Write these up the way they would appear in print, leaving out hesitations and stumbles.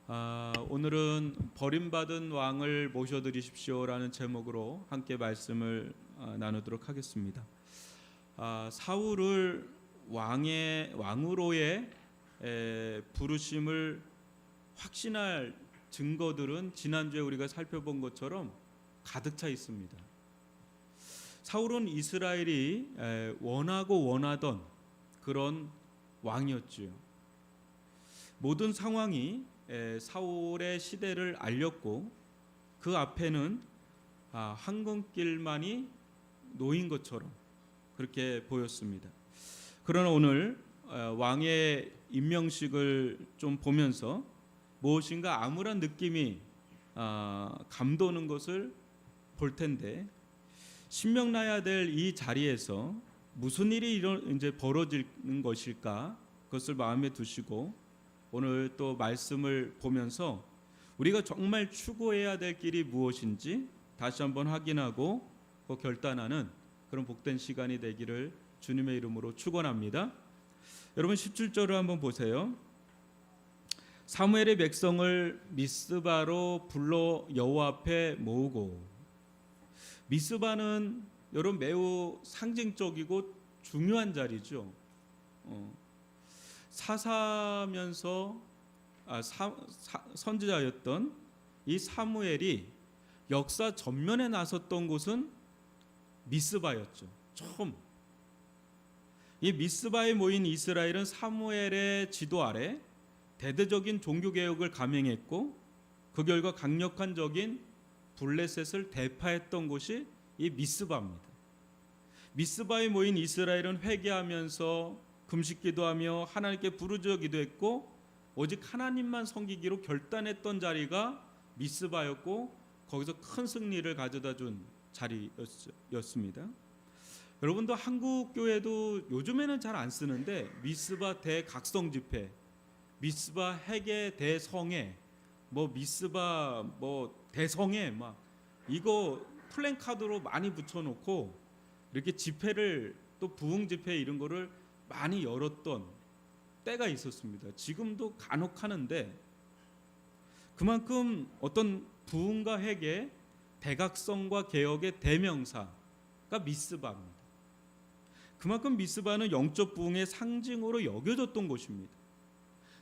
오늘은 버림받은 왕을 모셔드리십시오라는 제목으로 함께 말씀을 나누도록 하겠습니다. 사울을 왕으로의 부르심을 확신할 증거들은 지난주에 우리가 살펴본 것처럼 가득 차 있습니다. 사울은 이스라엘이 원하고 원하던 그런 왕이었지요. 모든 상황이 사울의 시대를 알렸고 그 앞에는 황금길만이 놓인 것처럼 그렇게 보였습니다. 그러나 오늘 왕의 임명식을 좀 보면서 무엇인가 암울한 느낌이 감도는 것을 볼 텐데, 신명나야 될 이 자리에서 무슨 일이 이제 벌어지는 것일까, 그것을 마음에 두시고 오늘 또 말씀을 보면서 우리가 정말 추구해야 될 길이 무엇인지 다시 한번 확인하고 결단하는 그런 복된 시간이 되기를 주님의 이름으로 축원합니다. 여러분 17절을 한번 보세요. 사무엘의 백성을 미스바로 불러 여호와 앞에 모으고. 미스바는 여러분 매우 상징적이고 중요한 자리죠. 사사면서 선지자였던 이 사무엘이 역사 전면에 나섰던 곳은 미스바였죠. 처음 이 미스바에 모인 이스라엘은 사무엘의 지도 아래 대대적인 종교개혁을 감행했고 그 결과 강력한 적인 블레셋을 대파했던 곳이 이 미스바입니다. 미스바에 모인 이스라엘은 회개하면서 금식기도하며 하나님께 부르짖어 기도했고 오직 하나님만 섬기기로 결단했던 자리가 미스바였고 거기서 큰 승리를 가져다 준 자리였습니다. 여러분도 한국 교회도 요즘에는 잘 안 쓰는데 미스바 대각성 집회, 미스바 회개 대성회, 미스바 대성회 이거 플랜카드로 많이 붙여놓고 이렇게 집회를 또 부흥 집회 이런 거를 많이 열었던 때가 있었습니다. 지금도 간혹 하는데 그만큼 어떤 부흥과 회개, 대각성과 개혁의 대명사가 미스바입니다. 그만큼 미스바는 영적 부흥의 상징으로 여겨졌던 곳입니다.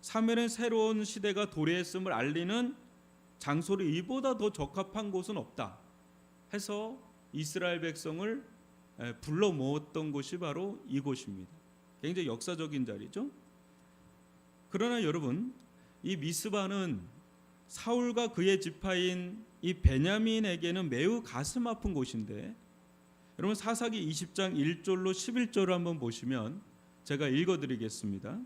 사무엘은 새로운 시대가 도래했음을 알리는 장소를 이보다 더 적합한 곳은 없다 해서 이스라엘 백성을 불러 모았던 곳이 바로 이곳입니다. 굉장히 역사적인 자리죠. 그러나 여러분, 이 미스바는 사울과 그의 지파인 이 베냐민에게는 매우 가슴 아픈 곳인데, 여러분 사사기 20장 1절로 11절을 한번 보시면 제가 읽어드리겠습니다.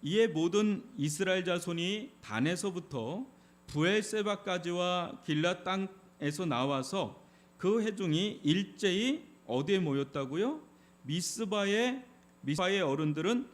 이에 모든 이스라엘 자손이 단에서부터 부엘세바까지와 길라 땅에서 나와서 그 회중이 일제히 어디에 모였다고요? 미스바의 어른들은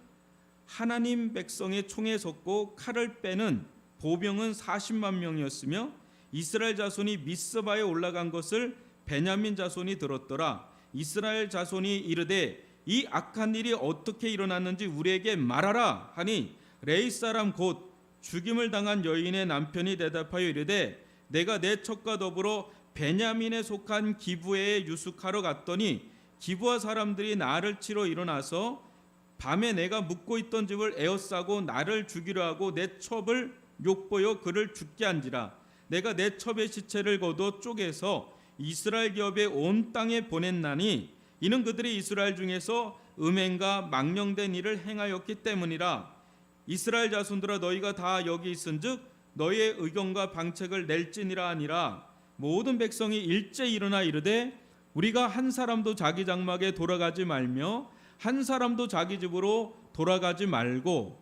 하나님 백성의 총에 섰고 칼을 빼는 보병은 40만 명이었으며 이스라엘 자손이 미스바에 올라간 것을 베냐민 자손이 들었더라. 이스라엘 자손이 이르되 이 악한 일이 어떻게 일어났는지 우리에게 말하라 하니 레이 사람 곧 죽임을 당한 여인의 남편이 대답하여 이르되 내가 내 첩과 더불어 베냐민에 속한 기브에에 유숙하러 갔더니 기브아 사람들이 나를 치러 일어나서 밤에 내가 묵고 있던 집을 에워싸고 나를 죽이려 하고 내 첩을 욕보여 그를 죽게 한지라. 내가 내 첩의 시체를 거두어 쪼개서 이스라엘 기업의 온 땅에 보냈나니 이는 그들이 이스라엘 중에서 음행과 망령된 일을 행하였기 때문이라. 이스라엘 자손들아 너희가 다 여기 있은즉 너희의 의견과 방책을 낼지니라 하니라. 모든 백성이 일제 일어나 이르되 우리가 한 사람도 자기 장막에 돌아가지 말며 한 사람도 자기 집으로 돌아가지 말고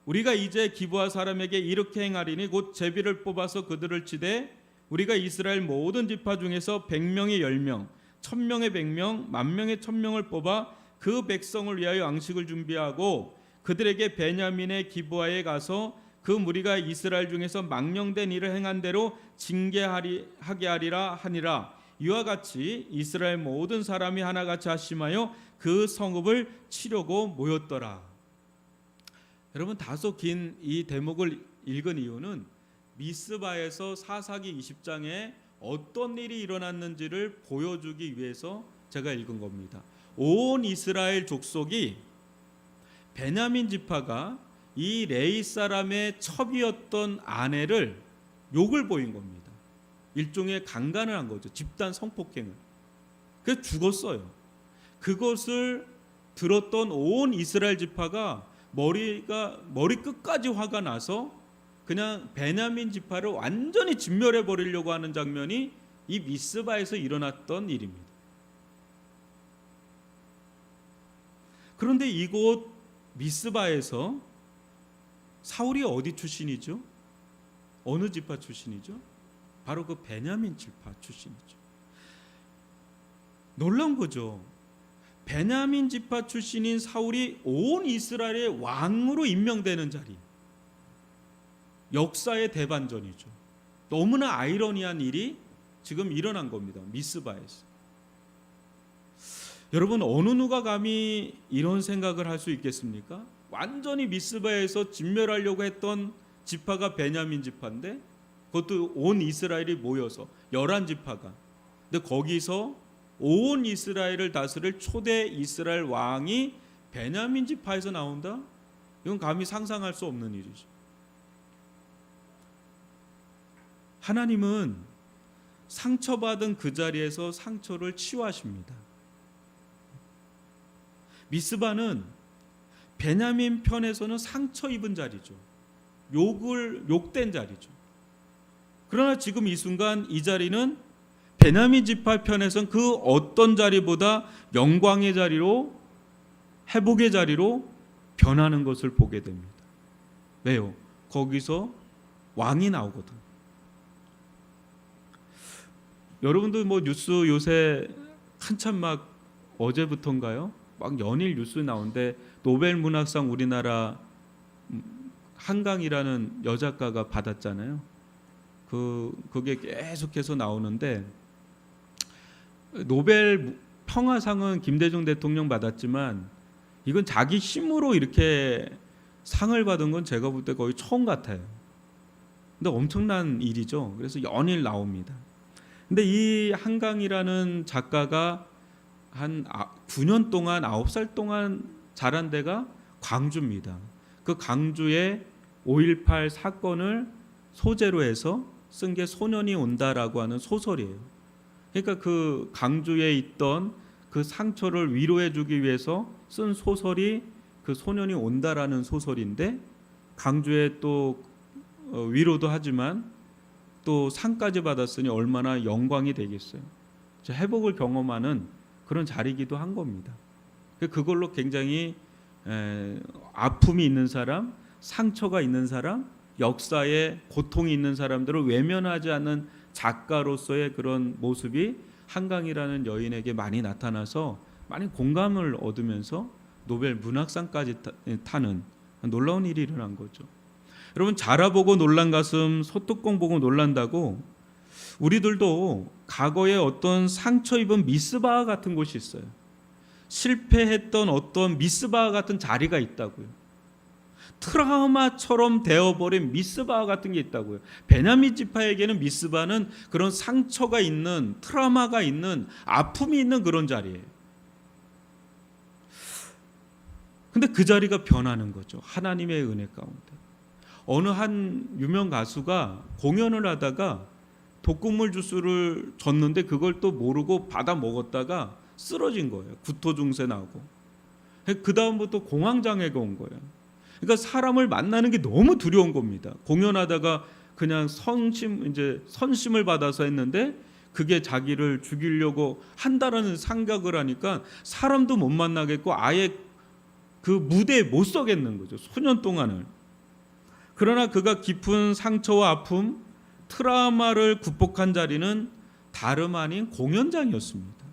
우리가 이제 기브아 사람에게 이렇게 행하리니 곧 제비를 뽑아서 그들을 치되 우리가 이스라엘 모든 지파 중에서 100명의 10명 1000명의 100명 10,000명의 1000명을 뽑아 그 백성을 위하여 양식을 준비하고 그들에게 베냐민의 기브아에 가서 그 무리가 이스라엘 중에서 망령된 일을 행한 대로 징계하게 하리라 하니라. 이와 같이 이스라엘 모든 사람이 하나같이 하심하여 그 성읍을 치려고 모였더라. 여러분 다소 긴 이 대목을 읽은 이유는 미스바에서 사사기 20장에 어떤 일이 일어났는지를 보여주기 위해서 제가 읽은 겁니다. 온 이스라엘 족속이 베냐민 지파가 이 레위 사람의 첩이었던 아내를 욕을 보인 겁니다. 일종의 강간을 한 거죠. 집단 성폭행을. 그래서 죽었어요. 그것을 들었던 온 이스라엘 지파가 머리 끝까지 화가 나서 그냥 베냐민 지파를 완전히 진멸해 버리려고 하는 장면이 이 미스바에서 일어났던 일입니다. 그런데 이곳 미스바에서 사울이 어디 출신이죠? 어느 지파 출신이죠? 바로 그 베냐민 지파 출신이죠. 놀라운 거죠. 베냐민 지파 출신인 사울이 온 이스라엘의 왕으로 임명되는 자리. 역사의 대반전이죠. 너무나 아이러니한 일이 지금 일어난 겁니다. 미스바에서. 여러분, 어느 누가 감히 이런 생각을 할 수 있겠습니까? 완전히 미스바에서 진멸하려고 했던 지파가 베냐민 지파인데, 그것도 온 이스라엘이 모여서 11지파가. 근데 거기서 온 이스라엘을 다스릴 초대 이스라엘 왕이 베냐민 지파에서 나온다? 이건 감히 상상할 수 없는 일이죠. 하나님은 상처받은 그 자리에서 상처를 치유하십니다. 미스바는 베냐민 편에서는 상처 입은 자리죠. 욕된 자리죠. 그러나 지금 이 순간 이 자리는 베냐민 지파 편에서는 그 어떤 자리보다 영광의 자리로, 회복의 자리로 변하는 것을 보게 됩니다. 왜요? 거기서 왕이 나오거든. 여러분도 뭐 뉴스 요새 한참 막 어제부터인가요? 막 연일 뉴스 나오는데 노벨 문학상 우리나라 한강이라는 여작가가 받았잖아요. 그게 계속해서 나오는데, 노벨 평화상은 김대중 대통령 받았지만 이건 자기 힘으로 이렇게 상을 받은 건 제가 볼 때 거의 처음 같아요. 근데 엄청난 일이죠. 그래서 연일 나옵니다. 근데 이 한강이라는 작가가 한 9년 동안 9살 동안 자란 데가 광주입니다. 그 광주의 5.18 사건을 소재로 해서 쓴 게 소년이 온다라고 하는 소설이에요. 그러니까 그 광주에 있던 그 상처를 위로해 주기 위해서 쓴 소설이 그 소년이 온다라는 소설인데, 광주에 또 위로도 하지만 또 상까지 받았으니 얼마나 영광이 되겠어요. 회복을 경험하는 그런 자리이기도 한 겁니다. 그걸로 굉장히 아픔이 있는 사람, 상처가 있는 사람, 역사에 고통이 있는 사람들을 외면하지 않는 작가로서의 그런 모습이 한강이라는 여인에게 많이 나타나서 많이 공감을 얻으면서 노벨 문학상까지 타는 놀라운 일이 일어난 거죠. 여러분, 자라보고 놀란 가슴 소뚜껑 보고 놀란다고, 우리들도 과거에 어떤 상처 입은 미스바와 같은 곳이 있어요. 실패했던 어떤 미스바와 같은 자리가 있다고요. 트라우마처럼 되어버린 미스바와 같은 게 있다고요. 베냐민 지파에게는 미스바는 그런 상처가 있는, 트라우마가 있는, 아픔이 있는 그런 자리예요. 근데 그 자리가 변하는 거죠. 하나님의 은혜 가운데. 어느 한 유명 가수가 공연을 하다가 독극물 주스를 줬는데 그걸 또 모르고 받아 먹었다가 쓰러진 거예요. 구토 증세 나고. 그 다음부터 공황장애가 온 거예요. 그러니까 사람을 만나는 게 너무 두려운 겁니다. 공연하다가 그냥 선심을 받아서 했는데 그게 자기를 죽이려고 한다라는 생각을 하니까 사람도 못 만나겠고 아예 그 무대에 못 서겠는 거죠. 수년 동안을. 그러나 그가 깊은 상처와 아픔, 트라우마를 극복한 자리는 다름 아닌 공연장이었습니다.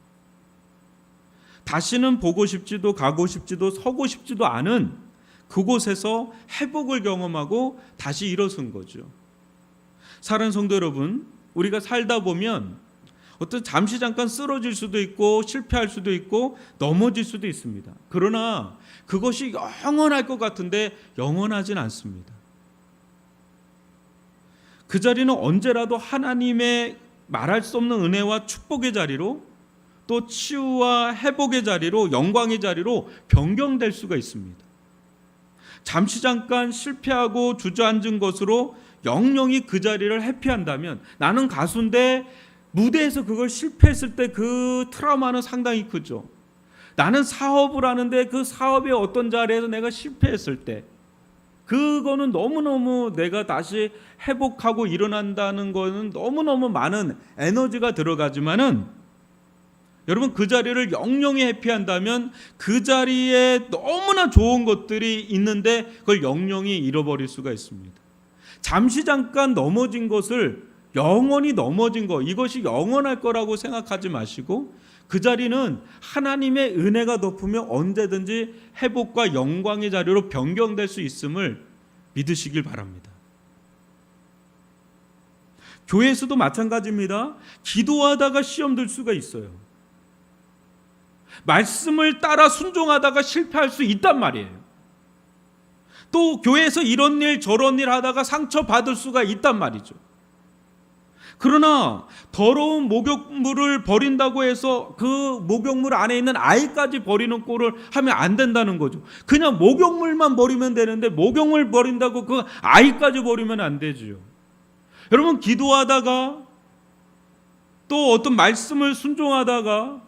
다시는 보고 싶지도 가고 싶지도 서고 싶지도 않은 그곳에서 회복을 경험하고 다시 일어선 거죠. 사랑하는 성도 여러분, 우리가 살다 보면 어떤 잠시 잠깐 쓰러질 수도 있고 실패할 수도 있고 넘어질 수도 있습니다. 그러나 그것이 영원할 것 같은데 영원하진 않습니다. 그 자리는 언제라도 하나님의 말할 수 없는 은혜와 축복의 자리로, 또 치유와 회복의 자리로, 영광의 자리로 변경될 수가 있습니다. 잠시 잠깐 실패하고 주저앉은 것으로 영영이 그 자리를 회피한다면, 나는 가수인데 무대에서 그걸 실패했을 때 그 트라우마는 상당히 크죠. 나는 사업을 하는데 그 사업의 어떤 자리에서 내가 실패했을 때 그거는 너무너무 내가 다시 회복하고 일어난다는 거는 너무너무 많은 에너지가 들어가지만은, 여러분 그 자리를 영영이 회피한다면 그 자리에 너무나 좋은 것들이 있는데 그걸 영영이 잃어버릴 수가 있습니다. 잠시 잠깐 넘어진 것을 영원히 넘어진 거, 이것이 영원할 거라고 생각하지 마시고, 그 자리는 하나님의 은혜가 덮으면 언제든지 회복과 영광의 자리로 변경될 수 있음을 믿으시길 바랍니다. 교회에서도 마찬가지입니다. 기도하다가 시험 들 수가 있어요. 말씀을 따라 순종하다가 실패할 수 있단 말이에요. 또 교회에서 이런 일 저런 일 하다가 상처받을 수가 있단 말이죠. 그러나 더러운 목욕물을 버린다고 해서 그 목욕물 안에 있는 아이까지 버리는 꼴을 하면 안 된다는 거죠. 그냥 목욕물만 버리면 되는데 목욕물 버린다고 그 아이까지 버리면 안 되죠. 여러분 기도하다가 또 어떤 말씀을 순종하다가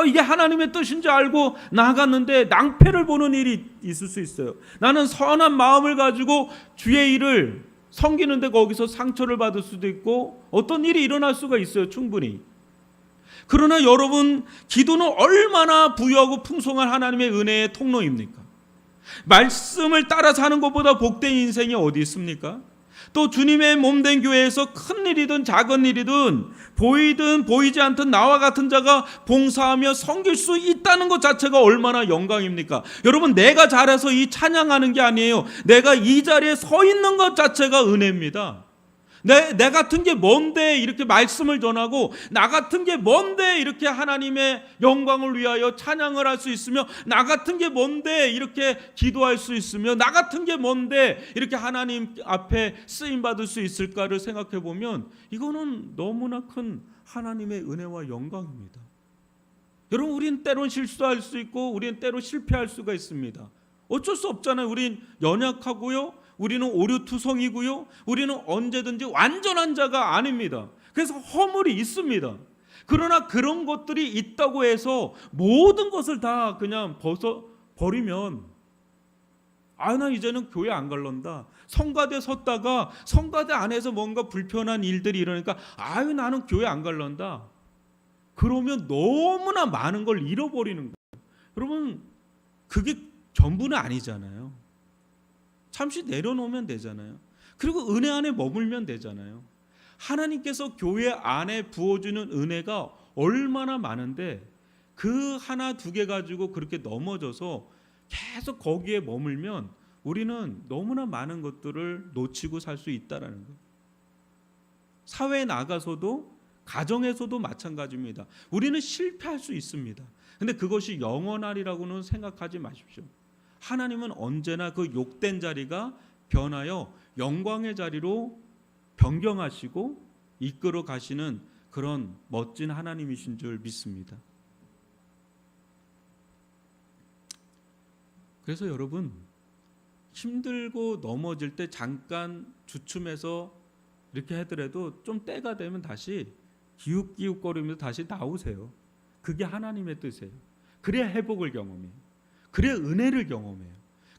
이게 하나님의 뜻인지 알고 나갔는데 낭패를 보는 일이 있을 수 있어요. 나는 선한 마음을 가지고 주의 일을 섬기는데 거기서 상처를 받을 수도 있고 어떤 일이 일어날 수가 있어요. 충분히. 그러나 여러분 기도는 얼마나 부유하고 풍성한 하나님의 은혜의 통로입니까? 말씀을 따라 사는 것보다 복된 인생이 어디 있습니까? 또 주님의 몸된 교회에서 큰 일이든 작은 일이든 보이든 보이지 않든 나와 같은 자가 봉사하며 섬길 수 있다는 것 자체가 얼마나 영광입니까? 여러분 내가 잘해서 이 찬양하는 게 아니에요. 내가 이 자리에 서 있는 것 자체가 은혜입니다. 내 같은 게 뭔데 이렇게 말씀을 전하고, 나 같은 게 뭔데 이렇게 하나님의 영광을 위하여 찬양을 할 수 있으며, 나 같은 게 뭔데 이렇게 기도할 수 있으며, 나 같은 게 뭔데 이렇게 하나님 앞에 쓰임 받을 수 있을까를 생각해 보면 이거는 너무나 큰 하나님의 은혜와 영광입니다. 여러분 우리는 때론 실수할 수 있고 우리는 때로 실패할 수가 있습니다. 어쩔 수 없잖아요. 우린 연약하고요, 우리는 오류투성이고요, 우리는 언제든지 완전한 자가 아닙니다. 그래서 허물이 있습니다. 그러나 그런 것들이 있다고 해서 모든 것을 다 그냥 버리면 나 이제는 교회 안 갈란다. 성가대 섰다가 성가대 안에서 뭔가 불편한 일들이 일어나니까 나는 교회 안 갈란다. 그러면 너무나 많은 걸 잃어버리는 거예요. 여러분 그게 전부는 아니잖아요. 잠시 내려놓으면 되잖아요. 그리고 은혜 안에 머물면 되잖아요. 하나님께서 교회 안에 부어주는 은혜가 얼마나 많은데 그 하나 두 개 가지고 그렇게 넘어져서 계속 거기에 머물면 우리는 너무나 많은 것들을 놓치고 살 수 있다는 거예요. 사회에 나가서도 가정에서도 마찬가지입니다. 우리는 실패할 수 있습니다. 근데 그것이 영원하리라고는 생각하지 마십시오. 하나님은 언제나 그 욕된 자리가 변하여 영광의 자리로 변경하시고 이끌어 가시는 그런 멋진 하나님이신 줄 믿습니다. 그래서 여러분 힘들고 넘어질 때 잠깐 주춤해서 이렇게 하더라도 좀 때가 되면 다시 기웃기웃거리면서 다시 나오세요. 그게 하나님의 뜻이에요. 그래야 회복을 경험해요. 그래야 은혜를 경험해요.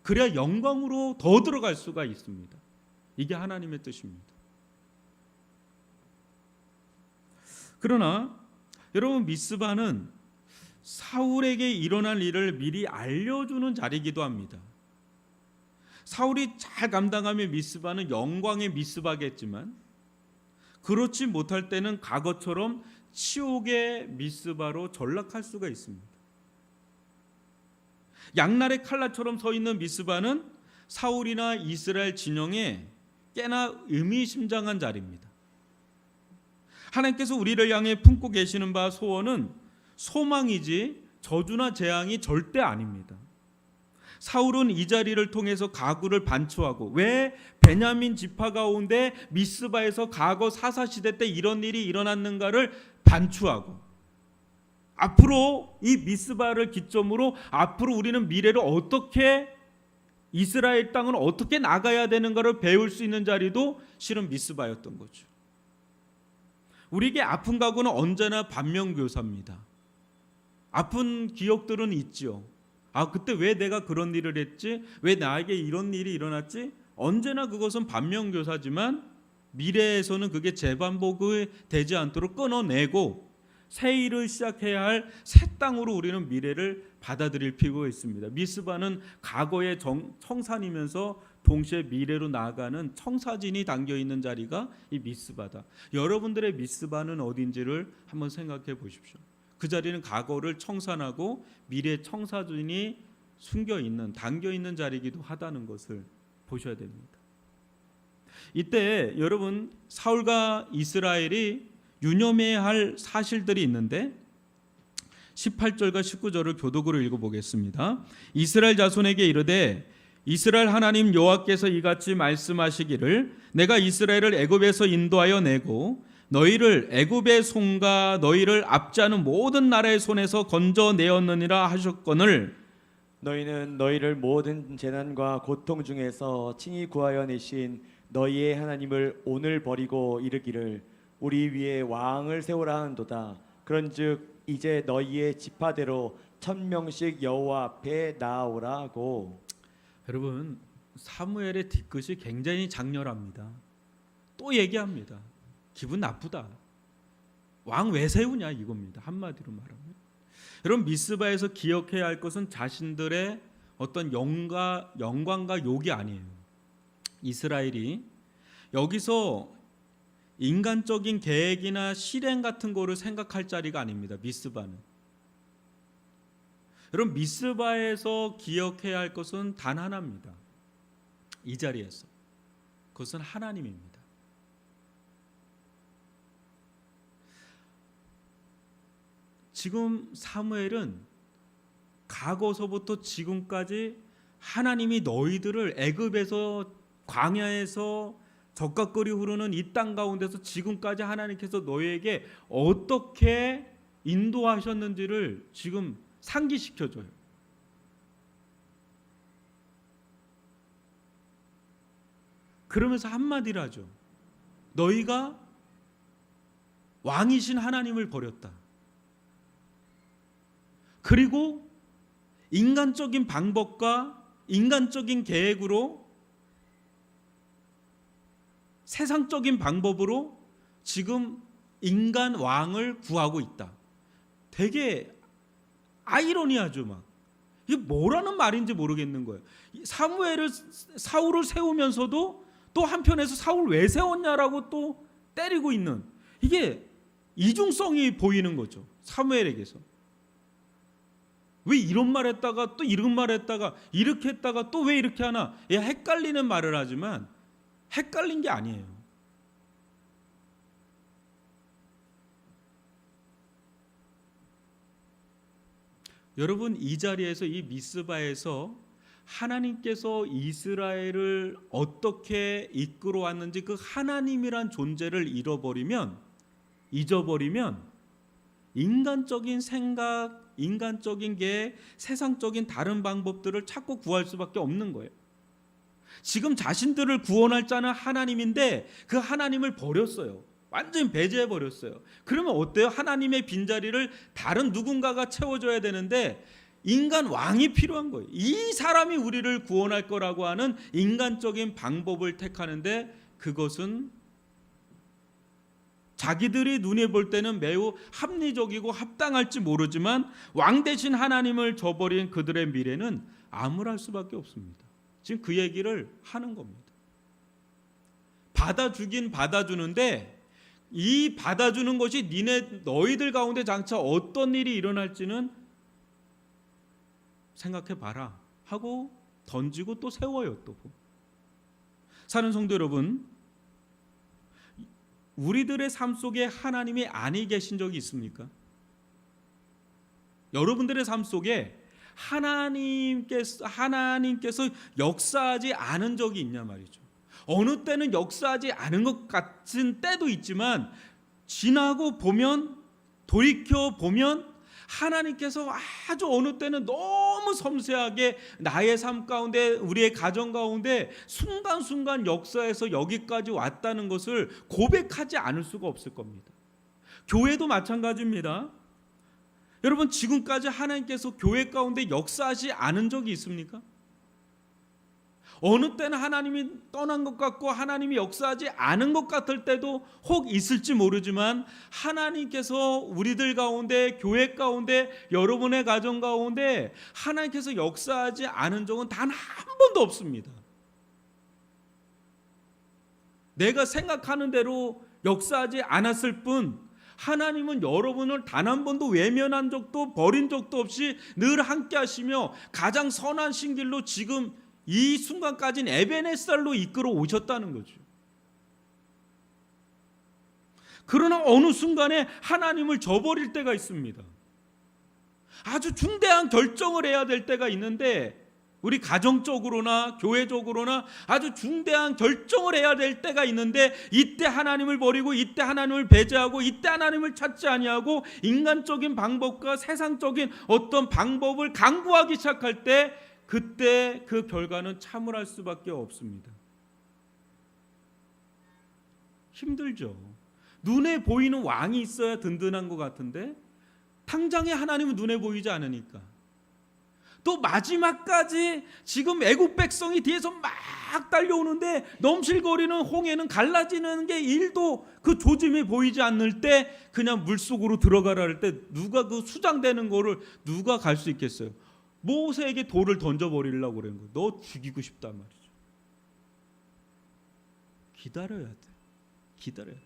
그래야 영광으로 더 들어갈 수가 있습니다. 이게 하나님의 뜻입니다. 그러나 여러분 미스바는 사울에게 일어날 일을 미리 알려주는 자리이기도 합니다. 사울이 잘 감당하면 미스바는 영광의 미스바겠지만 그렇지 못할 때는 과거처럼 치욕의 미스바로 전락할 수가 있습니다. 양날의 칼날처럼 서 있는 미스바는 사울이나 이스라엘 진영에 꽤나 의미심장한 자리입니다. 하나님께서 우리를 향해 품고 계시는 바 소원은 소망이지 저주나 재앙이 절대 아닙니다. 사울은 이 자리를 통해서 가구를 반추하고, 왜 베냐민 지파 가운데 미스바에서 과거 사사 시대 때 이런 일이 일어났는가를 반추하고, 앞으로 이 미스바를 기점으로 앞으로 우리는 미래를 어떻게, 이스라엘 땅은 어떻게 나가야 되는가를 배울 수 있는 자리도 실은 미스바였던 거죠. 우리에게 아픈 가구는 언제나 반면교사입니다. 아픈 기억들은 있죠. 그때 왜 내가 그런 일을 했지? 왜 나에게 이런 일이 일어났지? 언제나 그것은 반면교사지만 미래에서는 그게 재반복이 되지 않도록 끊어내고 새 일을 시작해야 할 새 땅으로 우리는 미래를 받아들일 필요가 있습니다. 미스바는 과거의 청산이면서 동시에 미래로 나아가는 청사진이 담겨있는 자리가 이 미스바다. 여러분들의 미스바는 어딘지를 한번 생각해 보십시오. 그 자리는 과거를 청산하고 미래 청사진이 숨겨있는, 담겨있는 자리이기도 하다는 것을 보셔야 됩니다. 이때 여러분, 사울과 이스라엘이 유념해야 할 사실들이 있는데 18절과 19절을 교독으로 읽어보겠습니다. 이스라엘 자손에게 이르되 이스라엘 하나님 여호와께서 이같이 말씀하시기를 내가 이스라엘을 애굽에서 인도하여 내고 너희를 애굽의 손과 너희를 압제하는 모든 나라의 손에서 건져내었느니라 하셨거늘 너희는 너희를 모든 재난과 고통 중에서 친히 구하여 내신 너희의 하나님을 오늘 버리고 이르기를 우리 위에 왕을 세우라 하는도다. 그런즉 이제 너희의 지파대로 1000명씩 여호와 앞에 나아오라 하고. 여러분, 사무엘의 뒤끝이 굉장히 장렬합니다. 또 얘기합니다. 기분 나쁘다. 왕 왜 세우냐 이겁니다. 한마디로 말하면. 여러분, 미스바에서 기억해야 할 것은 자신들의 어떤 영광과 욕이 아니에요. 이스라엘이 여기서 인간적인 계획이나 실행 같은 거를 생각할 자리가 아닙니다. 미스바는. 여러분, 미스바에서 기억해야 할 것은 단 하나입니다. 이 자리에서. 그것은 하나님입니다. 지금 사무엘은 과거서부터 지금까지 하나님이 너희들을 애굽에서, 광야에서 적각거리 흐르는 이 땅 가운데서 지금까지 하나님께서 너희에게 어떻게 인도하셨는지를 지금 상기시켜줘요. 그러면서 한마디를 하죠. 너희가 왕이신 하나님을 버렸다. 그리고 인간적인 방법과 인간적인 계획으로, 세상적인 방법으로 지금 인간 왕을 구하고 있다. 되게 아이러니하죠. 막 이게 뭐라는 말인지 모르겠는 거예요. 사울을 세우면서도 또 한편에서 사울 왜 세웠냐라고 또 때리고 있는, 이게 이중성이 보이는 거죠. 사무엘에게서. 왜 이런 말 했다가 또 이런 말 했다가 이렇게 했다가 또 왜 이렇게 하나, 헷갈리는 말을 하지만 헷갈린 게 아니에요. 여러분, 이 자리에서, 이 미스바에서 하나님께서 이스라엘을 어떻게 이끌어 왔는지 그 하나님이란 존재를 잊어버리면 인간적인 생각, 인간적인 계획, 세상적인 다른 방법들을 찾고 구할 수밖에 없는 거예요. 지금 자신들을 구원할 자는 하나님인데 그 하나님을 버렸어요. 완전히 배제해버렸어요. 그러면 어때요? 하나님의 빈자리를 다른 누군가가 채워줘야 되는데 인간 왕이 필요한 거예요. 이 사람이 우리를 구원할 거라고 하는 인간적인 방법을 택하는데, 그것은 자기들이 눈에 볼 때는 매우 합리적이고 합당할지 모르지만 왕 대신 하나님을 저버린 그들의 미래는 암울할 수밖에 없습니다. 지금 그 얘기를 하는 겁니다. 받아주긴 받아주는데 이 받아주는 것이 너희들 가운데 장차 어떤 일이 일어날지는 생각해 봐라 하고 던지고 또 세워요. 또 사는 성도 여러분, 우리들의 삶 속에 하나님이 아니 계신 적이 있습니까? 여러분들의 삶 속에 하나님께서 역사하지 않은 적이 있냐 말이죠. 어느 때는 역사하지 않은 것 같은 때도 있지만 지나고 보면, 돌이켜 보면 하나님께서 아주 어느 때는 너무 섬세하게 나의 삶 가운데, 우리의 가정 가운데 순간순간 역사에서 여기까지 왔다는 것을 고백하지 않을 수가 없을 겁니다. 교회도 마찬가지입니다. 여러분, 지금까지 하나님께서 교회 가운데 역사하지 않은 적이 있습니까? 어느 때는 하나님이 떠난 것 같고 하나님이 역사하지 않은 것 같을 때도 혹 있을지 모르지만, 하나님께서 우리들 가운데, 교회 가운데, 여러분의 가정 가운데 하나님께서 역사하지 않은 적은 단 한 번도 없습니다. 내가 생각하는 대로 역사하지 않았을 뿐, 하나님은 여러분을 단 한 번도 외면한 적도 버린 적도 없이 늘 함께 하시며 가장 선하신 길로 지금 이 순간까지는 에베네살로 이끌어 오셨다는 거죠. 그러나 어느 순간에 하나님을 저버릴 때가 있습니다. 아주 중대한 결정을 해야 될 때가 있는데, 우리 가정적으로나 교회적으로나 아주 중대한 결정을 해야 될 때가 있는데, 이때 하나님을 버리고 이때 하나님을 배제하고 이때 하나님을 찾지 아니하고 인간적인 방법과 세상적인 어떤 방법을 강구하기 시작할 때, 그때 그 결과는 참을할 수밖에 없습니다. 힘들죠. 눈에 보이는 왕이 있어야 든든한 것 같은데 당장에 하나님은 눈에 보이지 않으니까, 또 마지막까지 지금 애국 백성이 뒤에서 막 달려오는데 넘실거리는 홍해는 갈라지는 게 1도 그 조짐이 보이지 않을 때 그냥 물속으로 들어가라 할 때 누가 그 수장되는 거를 누가 갈 수 있겠어요? 모세에게 돌을 던져버리려고 그러는 거예요. 너 죽이고 싶단 말이죠. 기다려야 돼. 기다려야 돼.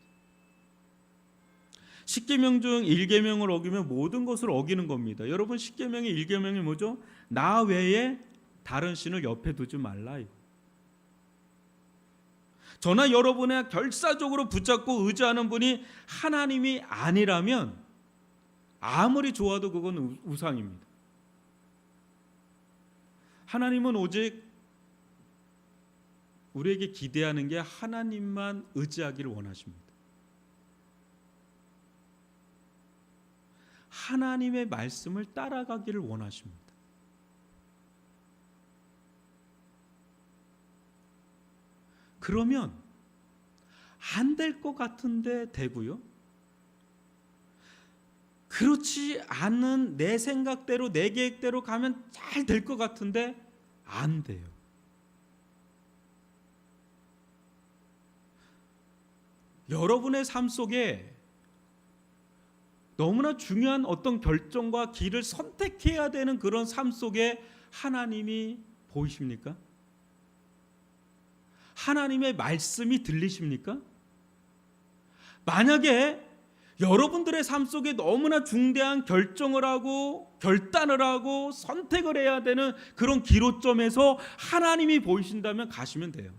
10계명 중 1계명을 어기면 모든 것을 어기는 겁니다. 여러분, 10계명의 1계명이 뭐죠? 나 외에 다른 신을 옆에 두지 말라. 저나 여러분의 결사적으로 붙잡고 의지하는 분이 하나님이 아니라면 아무리 좋아도 그건 우상입니다. 하나님은 오직 우리에게 기대하는 게 하나님만 의지하기를 원하십니다. 하나님의 말씀을 따라가기를 원하십니다. 그러면 안 될 것 같은데 되고요, 그렇지 않은 내 생각대로 내 계획대로 가면 잘 될 것 같은데 안 돼요. 여러분의 삶 속에 너무나 중요한 어떤 결정과 길을 선택해야 되는 그런 삶 속에 하나님이 보이십니까? 하나님의 말씀이 들리십니까? 만약에 여러분들의 삶 속에 너무나 중대한 결정을 하고 결단을 하고 선택을 해야 되는 그런 기로점에서 하나님이 보이신다면 가시면 돼요.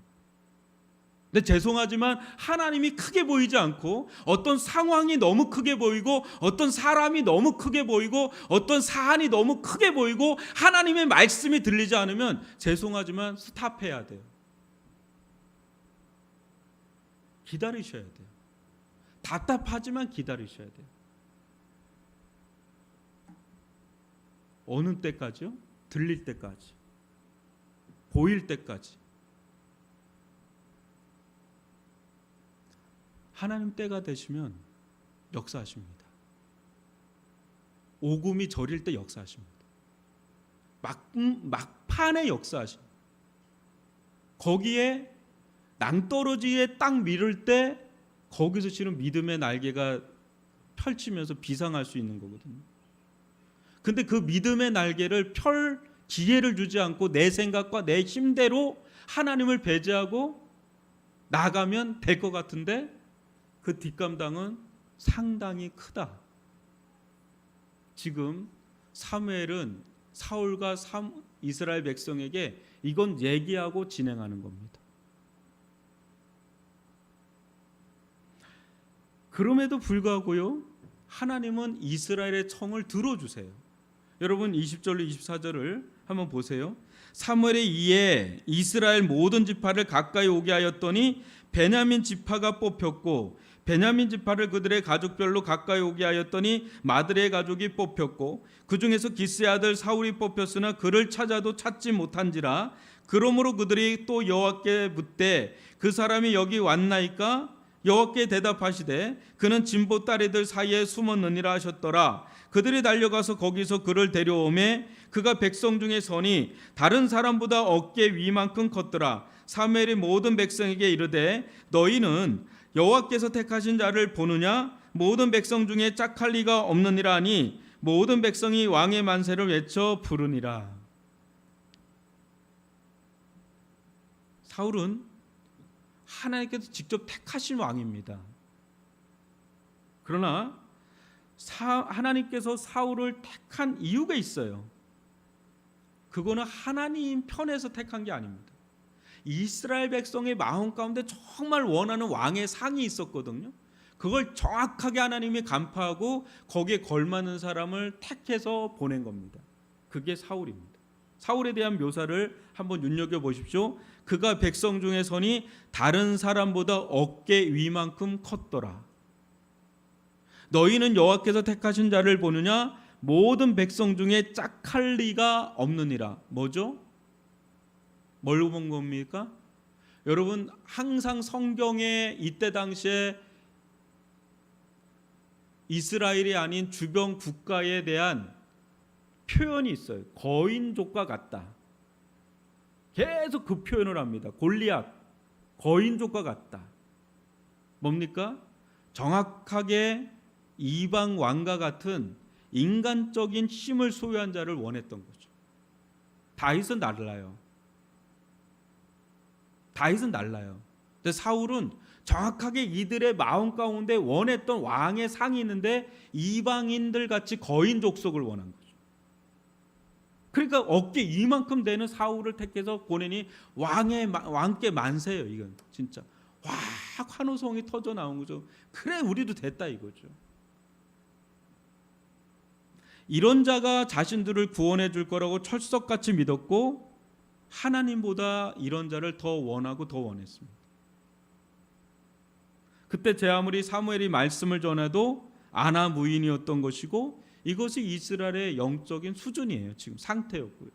근데 죄송하지만 하나님이 크게 보이지 않고 어떤 상황이 너무 크게 보이고 어떤 사람이 너무 크게 보이고 어떤 사안이 너무 크게 보이고 하나님의 말씀이 들리지 않으면 죄송하지만 스탑해야 돼요. 기다리셔야 돼요. 답답하지만 기다리셔야 돼요. 어느 때까지요? 들릴 때까지, 보일 때까지. 하나님 때가 되시면 역사하십니다. 오금이 저릴 때 역사하십니다. 막판에 역사하십니다. 거기에 낭떠러지에 딱 밀을 때 거기서 실은 믿음의 날개가 펼치면서 비상할 수 있는 거거든요. 근데 그 믿음의 날개를 펼 기회를 주지 않고 내 생각과 내 힘대로 하나님을 배제하고 나가면 될 것 같은데 그 뒷감당은 상당히 크다. 지금 사무엘은 사울과 이스라엘 백성에게 이건 얘기하고 진행하는 겁니다. 그럼에도 불구하고요, 하나님은 이스라엘의 청을 들어주세요. 여러분 20절로 24절을 한번 보세요. 사무엘이 이에 이스라엘 모든 지파를 가까이 오게 하였더니 베냐민 지파가 뽑혔고 베냐민 지파를 그들의 가족별로 가까이 오게 하였더니 마드레의 가족이 뽑혔고 그 중에서 기스의 아들 사울이 뽑혔으나 그를 찾아도 찾지 못한지라. 그러므로 그들이 또 여호와께 묻되 그 사람이 여기 왔나이까? 여호와께 대답하시되 그는 진보 딸애들 사이에 숨었느니라 하셨더라. 그들이 달려가서 거기서 그를 데려오매 그가 백성 중에 서니 다른 사람보다 어깨 위만큼 컸더라. 사무엘이 모든 백성에게 이르되 너희는 여호와께서 택하신 자를 보느냐? 모든 백성 중에 짝할 리가 없느니라 하니 모든 백성이 왕의 만세를 외쳐 부르니라. 사울은 하나님께서 직접 택하신 왕입니다. 그러나 하나님께서 사울을 택한 이유가 있어요. 그거는 하나님 편에서 택한 게 아닙니다. 이스라엘 백성의 마음 가운데 정말 원하는 왕의 상이 있었거든요. 그걸 정확하게 하나님이 간파하고 거기에 걸맞는 사람을 택해서 보낸 겁니다. 그게 사울입니다. 사울에 대한 묘사를 한번 눈여겨보십시오. 그가 백성 중에 서니 다른 사람보다 어깨 위만큼 컸더라. 너희는 여호와께서 택하신 자를 보느냐? 모든 백성 중에 짝할 리가 없느니라. 뭐죠? 뭘로 본 겁니까? 여러분 항상 성경에 이때 당시에 이스라엘이 아닌 주변 국가에 대한 표현이 있어요. 거인족과 같다. 계속 그 표현을 합니다. 골리앗, 거인족과 같다. 뭡니까? 정확하게 이방 왕과 같은 인간적인 힘을 소유한 자를 원했던 거죠. 다윗은 달라요. 다윗은 달라요. 근데 사울은 정확하게 이들의 마음 가운데 원했던 왕의 상이 있는데 이방인들 같이 거인 족속을 원한 거죠. 그러니까 어깨 이만큼 되는 사울을 택해서 보내니 왕께 만세예요. 이건 진짜 확 환호성이 터져 나온 거죠. 그래 우리도 됐다 이거죠. 이런 자가 자신들을 구원해 줄 거라고 철석같이 믿었고 하나님보다 이런 자를 더 원하고 더 원했습니다. 그때 제 아무리 사무엘이 말씀을 전해도 아나 무인이었던 것이고 이것이 이스라엘의 영적인 수준이에요. 지금 상태였고요.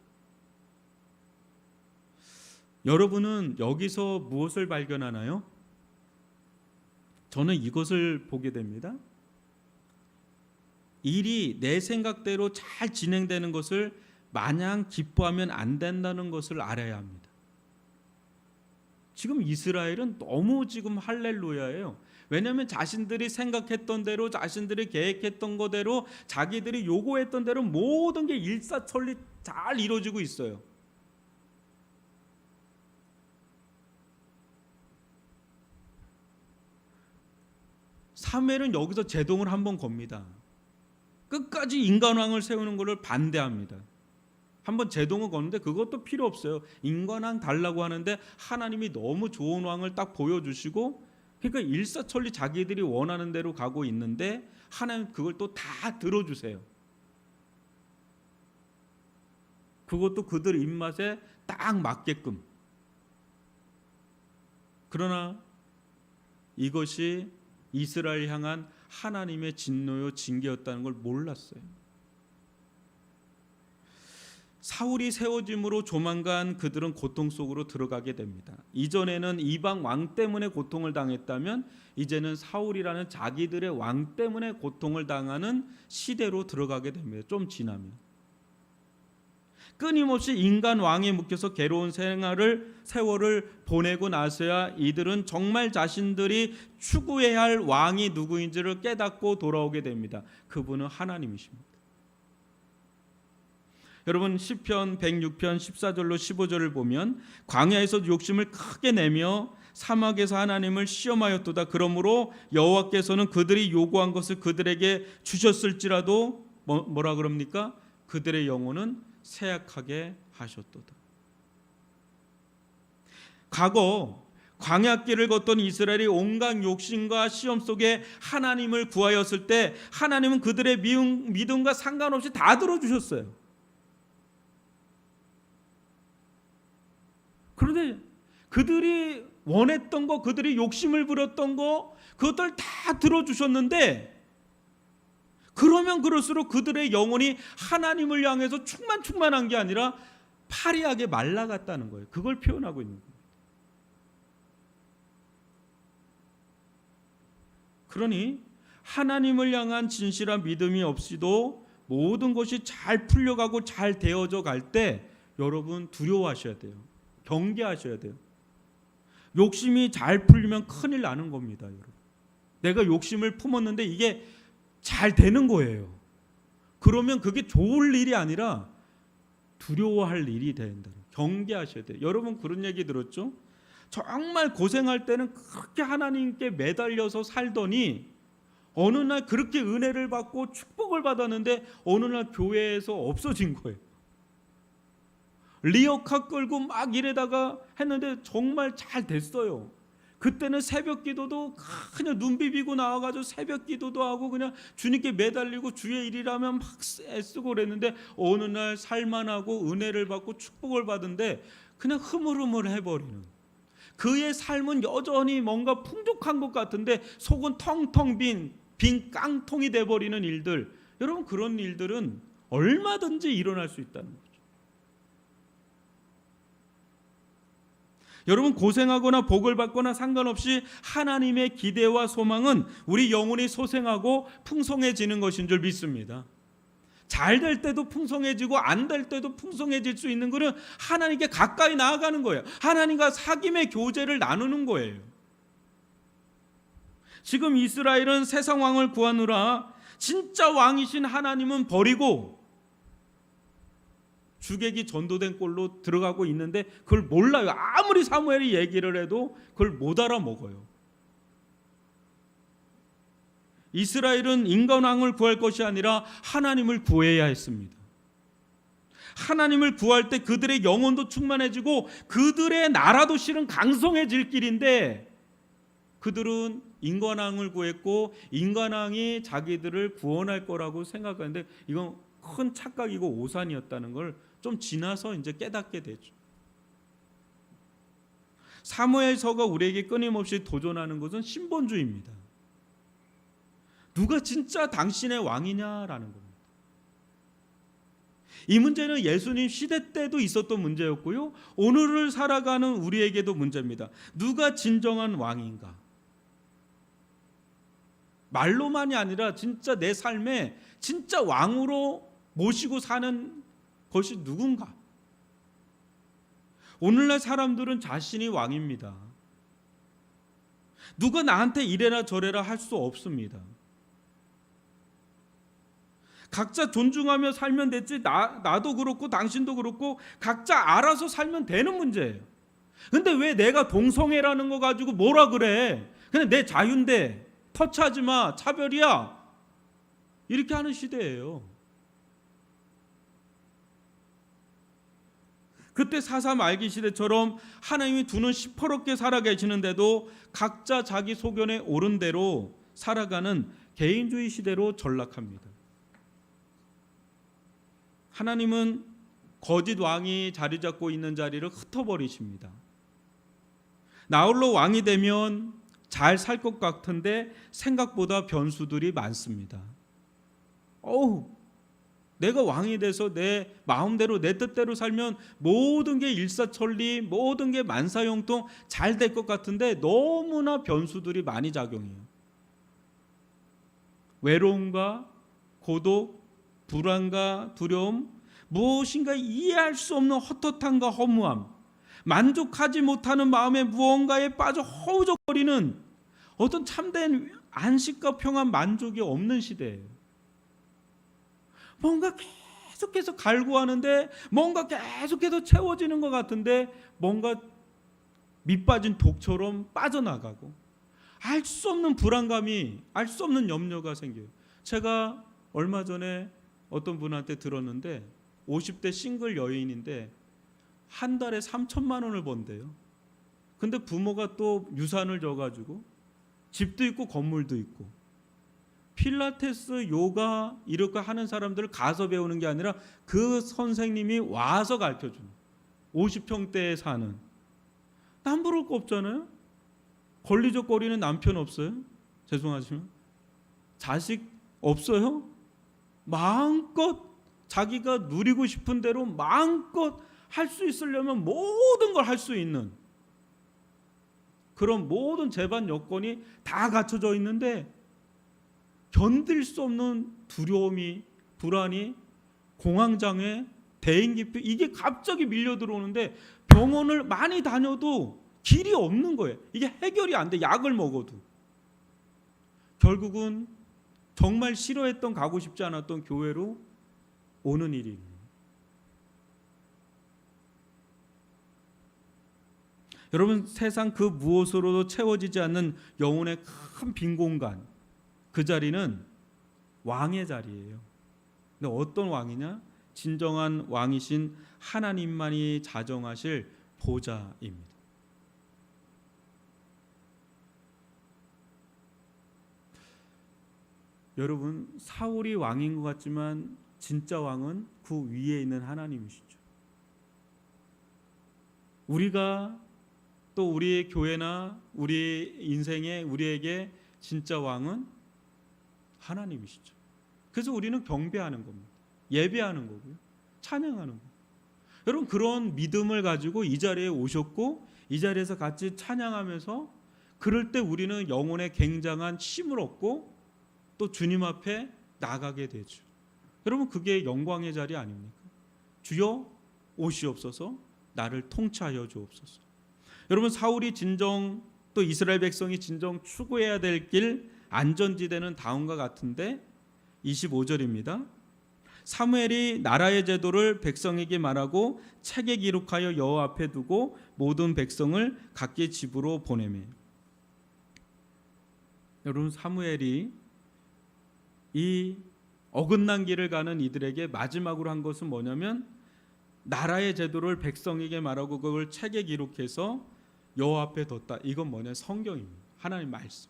여러분은 여기서 무엇을 발견하나요? 저는 이것을 보게 됩니다. 일이 내 생각대로 잘 진행되는 것을 마냥 기뻐하면 안 된다는 것을 알아야 합니다. 지금 이스라엘은 너무 지금 할렐루야예요. 왜냐하면 자신들이 생각했던 대로 자신들이 계획했던 거대로 자기들이 요구했던 대로 모든 게 일사천리 잘 이루어지고 있어요. 사무엘은 여기서 제동을 한번 겁니다. 끝까지 인간왕을 세우는 것을 반대합니다. 한번 제동을 거는데 그것도 필요 없어요. 인간왕 달라고 하는데 하나님이 너무 좋은 왕을 딱 보여주시고 그러니까 일사천리 자기들이 원하는 대로 가고 있는데 하나님 그걸 또 다 들어주세요. 그것도 그들 입맛에 딱 맞게끔. 그러나 이것이 이스라엘 향한 하나님의 진노요 징계였다는 걸 몰랐어요. 사울이 세워짐으로 조만간 그들은 고통 속으로 들어가게 됩니다. 이전에는 이방 왕 때문에 고통을 당했다면 이제는 사울이라는 자기들의 왕 때문에 고통을 당하는 시대로 들어가게 됩니다. 좀 지나면 끊임없이 인간 왕에 묶여서 괴로운 세월을 보내고 나서야 이들은 정말 자신들이 추구해야 할 왕이 누구인지를 깨닫고 돌아오게 됩니다. 그분은 하나님이십니다. 여러분 시편 106편 14절로 15절을 보면 광야에서 욕심을 크게 내며 사막에서 하나님을 시험하였도다. 그러므로 여호와께서는 그들이 요구한 것을 그들에게 주셨을지라도 뭐라 그럽니까? 그들의 영혼은 쇠약하게 하셨도다. 과거 광야길을 걷던 이스라엘이 온갖 욕심과 시험 속에 하나님을 구하였을 때 하나님은 그들의 믿음과 상관없이 다 들어주셨어요. 그런데 그들이 원했던 거, 그들이 욕심을 부렸던 거, 그것들 다 들어주셨는데, 그러면 그럴수록 그들의 영혼이 하나님을 향해서 충만한 게 아니라 파리하게 말라갔다는 거예요. 그걸 표현하고 있는 거예요. 그러니 하나님을 향한 진실한 믿음이 없이도 모든 것이 잘 풀려가고 잘 되어져 갈 때 여러분 두려워하셔야 돼요. 경계하셔야 돼요. 욕심이 잘 풀리면 큰일 나는 겁니다, 여러분. 내가 욕심을 품었는데 이게 잘 되는 거예요. 그러면 그게 좋을 일이 아니라 두려워할 일이 된다. 경계하셔야 돼요. 여러분 그런 얘기 들었죠? 정말 고생할 때는 그렇게 하나님께 매달려서 살더니 어느 날 그렇게 은혜를 받고 축복을 받았는데 어느 날 교회에서 없어진 거예요. 리어카 끌고 막 이래다가 했는데 정말 잘 됐어요. 그때는 새벽 기도도 그냥 눈 비비고 나와가지고 새벽 기도도 하고 그냥 주님께 매달리고 주의 일이라면 막 애쓰고 그랬는데 어느 날 살만하고 은혜를 받고 축복을 받은데 그냥 흐물흐물 해버리는, 그의 삶은 여전히 뭔가 풍족한 것 같은데 속은 텅텅 빈 깡통이 돼버리는 일들, 여러분 그런 일들은 얼마든지 일어날 수 있다는 거죠. 여러분 고생하거나 복을 받거나 상관없이 하나님의 기대와 소망은 우리 영혼이 소생하고 풍성해지는 것인 줄 믿습니다. 잘 될 때도 풍성해지고 안 될 때도 풍성해질 수 있는 것은 하나님께 가까이 나아가는 거예요. 하나님과 사귐의 교제를 나누는 거예요. 지금 이스라엘은 세상 왕을 구하느라 진짜 왕이신 하나님은 버리고 주객이 전도된 꼴로 들어가고 있는데 그걸 몰라요. 아무리 사무엘이 얘기를 해도 그걸 못 알아먹어요. 이스라엘은 인간왕을 구할 것이 아니라 하나님을 구해야 했습니다. 하나님을 구할 때 그들의 영혼도 충만해지고 그들의 나라도 실은 강성해질 길인데 그들은 인간왕을 구했고 인간왕이 자기들을 구원할 거라고 생각하는데 이건 큰 착각이고 오산이었다는 걸 좀 지나서 이제 깨닫게 되죠. 사무엘서가 우리에게 끊임없이 도전하는 것은 신본주의입니다. 누가 진짜 당신의 왕이냐라는 겁니다. 이 문제는 예수님 시대 때도 있었던 문제였고요, 오늘을 살아가는 우리에게도 문제입니다. 누가 진정한 왕인가? 말로만이 아니라 진짜 내 삶에 진짜 왕으로 모시고 사는 것이 누군가? 오늘날 사람들은 자신이 왕입니다. 누가 나한테 이래라 저래라 할 수 없습니다. 각자 존중하며 살면 됐지, 나도 그렇고 당신도 그렇고 각자 알아서 살면 되는 문제예요. 근데 왜 내가 동성애라는 거 가지고 뭐라 그래? 그냥 내 자유인데 터치하지 마, 차별이야, 이렇게 하는 시대예요. 그때 4.3 말기 시대처럼 하나님이 두 눈 시퍼렇게 살아계시는데도 각자 자기 소견에 옳은 대로 살아가는 개인주의 시대로 전락합니다. 하나님은 거짓 왕이 자리 잡고 있는 자리를 흩어버리십니다. 나홀로 왕이 되면 잘 살 것 같은데 생각보다 변수들이 많습니다. 내가 왕이 돼서 내 마음대로 내 뜻대로 살면 모든 게 일사천리, 모든 게 만사형통 잘 될 것 같은데 너무나 변수들이 많이 작용해요. 외로움과 고독, 불안과 두려움, 무엇인가 이해할 수 없는 헛헛함과 허무함, 만족하지 못하는 마음에 무언가에 빠져 허우적거리는 어떤 참된 안식과 평안, 만족이 없는 시대예요. 뭔가 계속해서 갈구하는데 뭔가 계속해서 채워지는 것 같은데 뭔가 밑빠진 독처럼 빠져나가고 알 수 없는 불안감이, 알 수 없는 염려가 생겨요. 제가 얼마 전에 어떤 분한테 들었는데 50대 싱글 여인인데 한 달에 3천만 원을 번대요. 근데 부모가 또 유산을 줘가지고 집도 있고 건물도 있고, 필라테스, 요가 이렇게 하는 사람들을 가서 배우는 게 아니라 그 선생님이 와서 가르쳐주는, 50평대에 사는, 남부를 거 없잖아요. 권리적거리는 남편 없어요? 죄송하지만 자식 없어요? 마음껏 자기가 누리고 싶은 대로 마음껏 할 수 있으려면 모든 걸 할 수 있는 그런 모든 재반 여건이 다 갖춰져 있는데, 견딜 수 없는 두려움이, 불안이, 공황장애, 대인기피, 이게 갑자기 밀려 들어오는데 병원을 많이 다녀도 길이 없는 거예요. 이게 해결이 안 돼. 약을 먹어도. 결국은 정말 싫어했던, 가고 싶지 않았던 교회로 오는 일이 있는. 여러분, 세상 그 무엇으로도 채워지지 않는 영혼의 큰 빈 공간, 그 자리는 왕의 자리예요. 근데 어떤 왕이냐? 진정한 왕이신 하나님만이 자정하실 보좌입니다. 여러분, 사울이 왕인 것 같지만 진짜 왕은 그 위에 있는 하나님이시죠. 우리가 또 우리의 교회나 우리 인생에 우리에게 진짜 왕은 하나님이시죠. 그래서 우리는 경배하는 겁니다. 예배하는 거고요. 찬양하는 거예요. 여러분, 그런 믿음을 가지고 이 자리에 오셨고 이 자리에서 같이 찬양하면서, 그럴 때 우리는 영혼에 굉장한 힘을 얻고 또 주님 앞에 나가게 되죠. 여러분, 그게 영광의 자리 아닙니까? 주여 오시옵소서, 나를 통치하여 주옵소서. 여러분, 사울이 진정, 또 이스라엘 백성이 진정 추구해야 될 길, 안전지대는 다음과 같은데 25절입니다. 사무엘이 나라의 제도를 백성에게 말하고 책에 기록하여 여호와 앞에 두고 모든 백성을 각기 집으로 보내매. 여러분, 사무엘이 이 어긋난 길을 가는 이들에게 마지막으로 한 것은 뭐냐면, 나라의 제도를 백성에게 말하고 그걸 책에 기록해서 여호와 앞에 뒀다. 이건 뭐냐? 성경입니다. 하나님 말씀.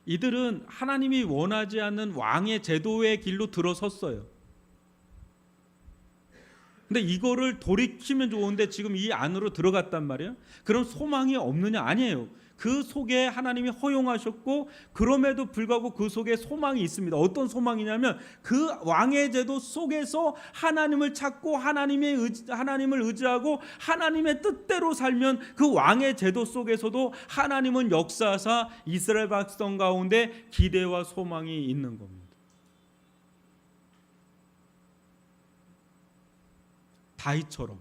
이들은 하나님이 원하지 않는 왕의 제도의 길로 들어섰어요. 근데 이거를 돌이키면 좋은데 지금 이 안으로 들어갔단 말이에요. 그럼 소망이 없느냐? 아니에요. 그 속에 하나님이 허용하셨고, 그럼에도 불구하고 그 속에 소망이 있습니다. 어떤 소망이냐면, 그 왕의 제도 속에서 하나님을 찾고 하나님을 의지하고 하나님의 뜻대로 살면 그 왕의 제도 속에서도 하나님은 역사하사 이스라엘 백성 가운데 기대와 소망이 있는 겁니다. 다윗처럼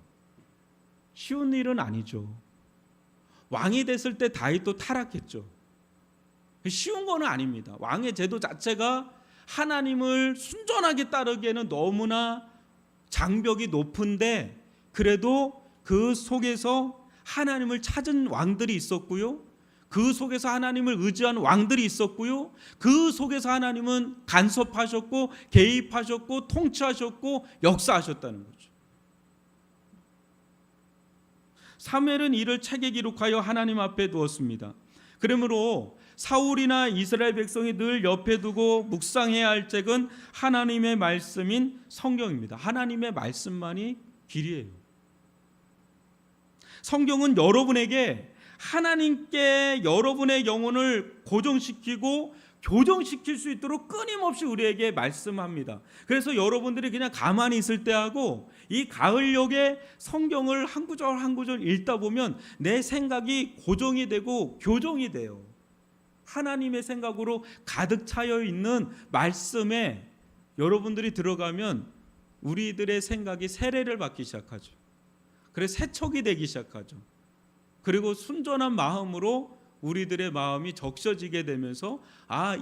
쉬운 일은 아니죠. 왕이 됐을 때 다윗도 타락했죠. 쉬운 거는 아닙니다. 왕의 제도 자체가 하나님을 순전하게 따르기에는 너무나 장벽이 높은데, 그래도 그 속에서 하나님을 찾은 왕들이 있었고요, 그 속에서 하나님을 의지한 왕들이 있었고요, 그 속에서 하나님은 간섭하셨고 개입하셨고 통치하셨고 역사하셨다는 거죠. 사무엘은 이를 책에 기록하여 하나님 앞에 두었습니다. 그러므로 사울이나 이스라엘 백성이 늘 옆에 두고 묵상해야 할 책은 하나님의 말씀인 성경입니다. 하나님의 말씀만이 길이에요. 성경은 여러분에게 하나님께 여러분의 영혼을 고정시키고 교정시킬 수 있도록 끊임없이 우리에게 말씀합니다. 그래서 여러분들이 그냥 가만히 있을 때하고 이 가을녘에 성경을 한 구절 한 구절 읽다 보면 내 생각이 고정이 되고 교정이 돼요. 하나님의 생각으로 가득 차여 있는 말씀에 여러분들이 들어가면 우리들의 생각이 세례를 받기 시작하죠. 그래서 세척이 되기 시작하죠. 그리고 순전한 마음으로 우리들의 마음이 적셔지게 되면서,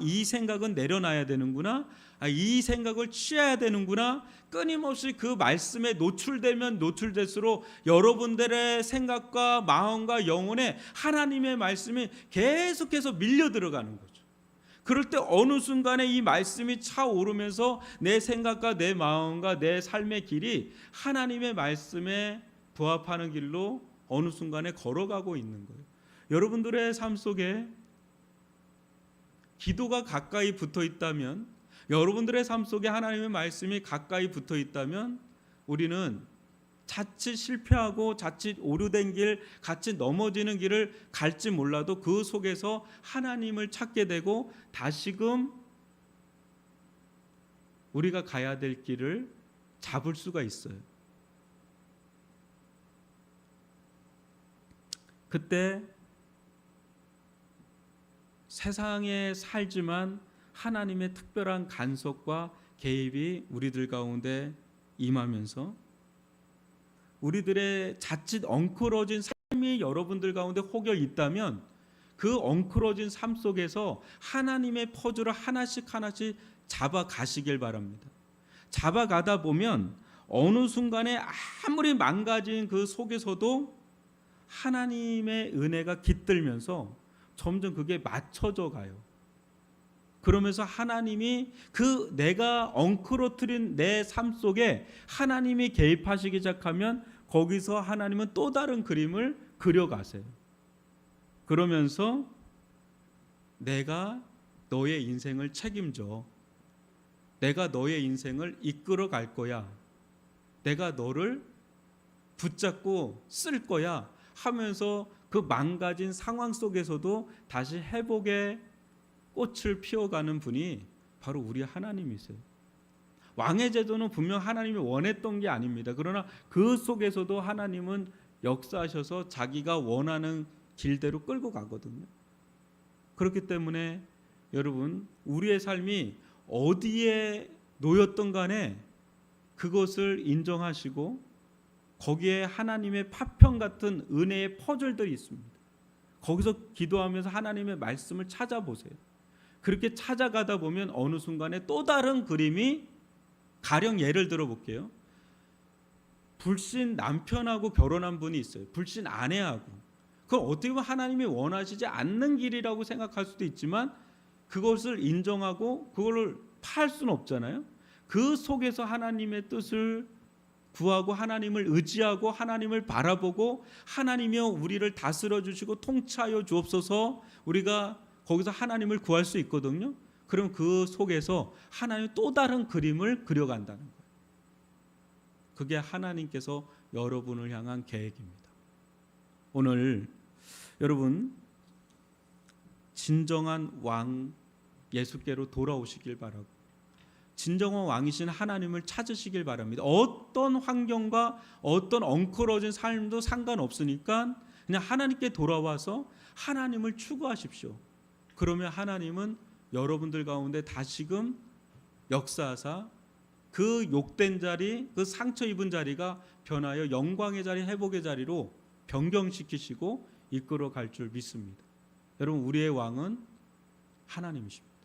이 생각은 내려놔야 되는구나, 이 생각을 취해야 되는구나. 끊임없이 그 말씀에 노출되면 노출될수록 여러분들의 생각과 마음과 영혼에 하나님의 말씀이 계속해서 밀려 들어가는 거죠. 그럴 때 어느 순간에 이 말씀이 차오르면서 내 생각과 내 마음과 내 삶의 길이 하나님의 말씀에 부합하는 길로 어느 순간에 걸어가고 있는 거예요. 여러분들의 삶 속에 기도가 가까이 붙어 있다면, 여러분들의 삶 속에 하나님의 말씀이 가까이 붙어 있다면, 우리는 자칫 실패하고 자칫 오류된 길, 자칫 넘어지는 길을 갈지 몰라도 그 속에서 하나님을 찾게 되고 다시금 우리가 가야 될 길을 잡을 수가 있어요. 그때 세상에 살지만 하나님의 특별한 간섭과 개입이 우리들 가운데 임하면서 우리들의 자칫 엉클어진 삶이 여러분들 가운데 혹여 있다면 그 엉클어진 삶 속에서 하나님의 퍼즐을 하나씩 하나씩 잡아가시길 바랍니다. 잡아가다 보면 어느 순간에 아무리 망가진 그 속에서도 하나님의 은혜가 깃들면서 점점 그게 맞춰져 가요. 그러면서 하나님이 그 내가 엉클어뜨린 내 삶 속에 하나님이 개입하시기 시작하면 거기서 하나님은 또 다른 그림을 그려가세요. 그러면서 내가 너의 인생을 책임져. 내가 너의 인생을 이끌어 갈 거야. 내가 너를 붙잡고 쓸 거야 하면서 그 망가진 상황 속에서도 다시 회복의 꽃을 피워가는 분이 바로 우리 하나님이세요. 왕의 제도는 분명 하나님이 원했던 게 아닙니다. 그러나 그 속에서도 하나님은 역사하셔서 자기가 원하는 길대로 끌고 가거든요. 그렇기 때문에 여러분, 우리의 삶이 어디에 놓였던 간에 그것을 인정하시고 거기에 하나님의 파편 같은 은혜의 퍼즐들이 있습니다. 거기서 기도하면서 하나님의 말씀을 찾아보세요. 그렇게 찾아가다 보면 어느 순간에 또 다른 그림이, 가령 예를 들어 볼게요. 불신 남편하고 결혼한 분이 있어요. 불신 아내하고. 그건 어떻게 보면 하나님이 원하시지 않는 길이라고 생각할 수도 있지만 그것을 인정하고 그거를 파할 수는 없잖아요. 그 속에서 하나님의 뜻을 구하고 하나님을 의지하고 하나님을 바라보고 하나님이여 우리를 다스려 주시고 통치하여 주옵소서, 우리가 거기서 하나님을 구할 수 있거든요. 그럼 그 속에서 하나님 또 다른 그림을 그려간다는 거예요. 그게 하나님께서 여러분을 향한 계획입니다. 오늘 여러분 진정한 왕 예수께로 돌아오시길 바라고 진정한 왕이신 하나님을 찾으시길 바랍니다. 어떤 환경과 어떤 엉클어진 삶도 상관없으니까 그냥 하나님께 돌아와서 하나님을 추구하십시오. 그러면 하나님은 여러분들 가운데 다시금 역사하사 그 욕된 자리, 그 상처 입은 자리가 변하여 영광의 자리, 회복의 자리로 변경시키시고 이끌어 갈 줄 믿습니다. 여러분, 우리의 왕은 하나님이십니다.